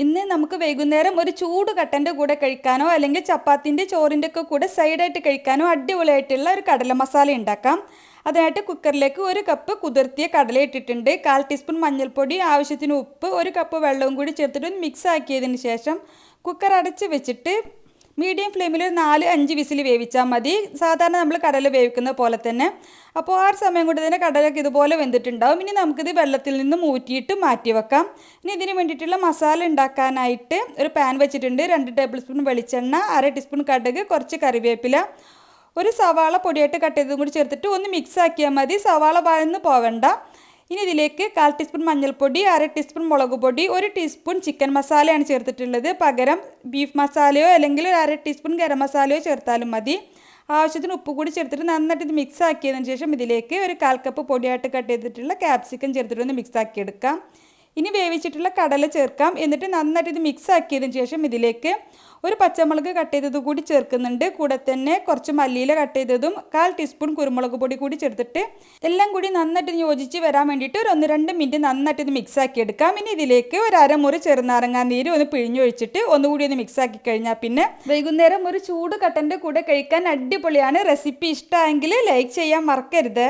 ഇന്ന് നമുക്ക് വൈകുന്നേരം ഒരു ചൂട് കട്ടൻ്റെ കൂടെ കഴിക്കാനോ അല്ലെങ്കിൽ ചപ്പാത്തിൻ്റെ ചോറിൻ്റെ ഒക്കെ കൂടെ സൈഡായിട്ട് കഴിക്കാനോ അടിപൊളിയായിട്ടുള്ള ഒരു കടല മസാല ഉണ്ടാക്കാം. അതിനായിട്ട് കുക്കറിലേക്ക് 1 കപ്പ് കുതിർത്തിയ കടല ഇട്ടിട്ടുണ്ട്. 1/4 ടീസ്പൂൺ മഞ്ഞൾപ്പൊടി, ആവശ്യത്തിന് ഉപ്പ്, 1 കപ്പ് വെള്ളവും കൂടി ചേർത്തിട്ട് മിക്സ് ആക്കിയതിന് ശേഷം കുക്കർ അടച്ച് വെച്ചിട്ട് മീഡിയം ഫ്ലെയിമിൽ 4-5 വിസിൽ വേവിച്ചാൽ മതി. സാധാരണ നമ്മൾ കടല വേവിക്കുന്ന പോലെ തന്നെ. അപ്പോൾ ആ സമയം കൊണ്ട് തന്നെ കടലൊക്കെ ഇതുപോലെ വെന്തിട്ടുണ്ടാവും. ഇനി നമുക്കിത് വെള്ളത്തിൽ നിന്ന് ഊറ്റിയിട്ട് മാറ്റി വെക്കാം. ഇനി ഇതിന് വേണ്ടിയിട്ടുള്ള മസാല ഉണ്ടാക്കാനായിട്ട് ഒരു പാൻ വെച്ചിട്ടുണ്ട്. 2 ടേബിൾ സ്പൂൺ വെളിച്ചെണ്ണ, 1/2 ടീസ്പൂൺ കടുക്, കുറച്ച് കറിവേപ്പില, ഒരു സവാള പൊടിയായിട്ട് കട്ട് ചെയ്തതും കൂടി ചേർത്തിട്ട് ഒന്ന് മിക്സ് ആക്കിയാൽ മതി. സവാള വഴന്ന് പോവണ്ട. ഇനി ഇതിലേക്ക് 1/4 ടീസ്പൂൺ മഞ്ഞൾപ്പൊടി, 1/2 ടീസ്പൂൺ മുളക് പൊടി, 1 ടീസ്പൂൺ ചിക്കൻ മസാലയാണ് ചേർത്തിട്ടുള്ളത്. പകരം ബീഫ് മസാലയോ അല്ലെങ്കിൽ 1/2 ടീസ്പൂൺ ഗരം മസാലയോ ചേർത്താലും മതി. ആവശ്യത്തിന് ഉപ്പ് കൂടി ചേർത്തിട്ട് നന്നായിട്ട് ഇത് മിക്സ് ആക്കിയതിന് ശേഷം ഇതിലേക്ക് ഒരു 1/4 കപ്പ് പൊടിയായിട്ട് കട്ട് ചെയ്തിട്ടുള്ള ക്യാപ്സിക്കം ചേർത്തിട്ട് ഒന്ന് മിക്സ് ആക്കിയെടുക്കാം. ഇനി വേവിച്ചിട്ടുള്ള കടല ചേർക്കാം. എന്നിട്ട് നന്നായിട്ട് ഇത് മിക്സ് ആക്കിയതിന് ശേഷം ഇതിലേക്ക് ഒരു പച്ചമുളക് കട്ട് ചെയ്തത് കൂടി ചേർക്കുന്നുണ്ട്. കൂടെ തന്നെ കുറച്ച് മല്ലിയില കട്ട് ചെയ്തതും 1/4 ടീസ്പൂൺ കുരുമുളക് പൊടി കൂടി ചേർത്തിട്ട് എല്ലാം കൂടി നന്നായിട്ട് യോജിച്ച് വരാൻ വേണ്ടിയിട്ട് ഒരു 1-2 മിനിറ്റ് നന്നായിട്ട് ഇത് മിക്സ് ആക്കി എടുക്കാം. ഇനി ഇതിലേക്ക് ഒരു അരമുറി ചെറുനാരങ്ങാ നീര് ഒന്ന് പിഴിഞ്ഞൊഴിച്ചിട്ട് ഒന്നുകൂടി ഒന്ന് മിക്സ് ആക്കി കഴിഞ്ഞാൽ പിന്നെ വൈകുന്നേരം ഒരു ചൂട് കട്ടൻ്റെ കൂടെ കഴിക്കാൻ അടിപൊളിയാണ്. റെസിപ്പി ഇഷ്ടമായെങ്കിൽ ലൈക്ക് ചെയ്യാൻ മറക്കരുത്.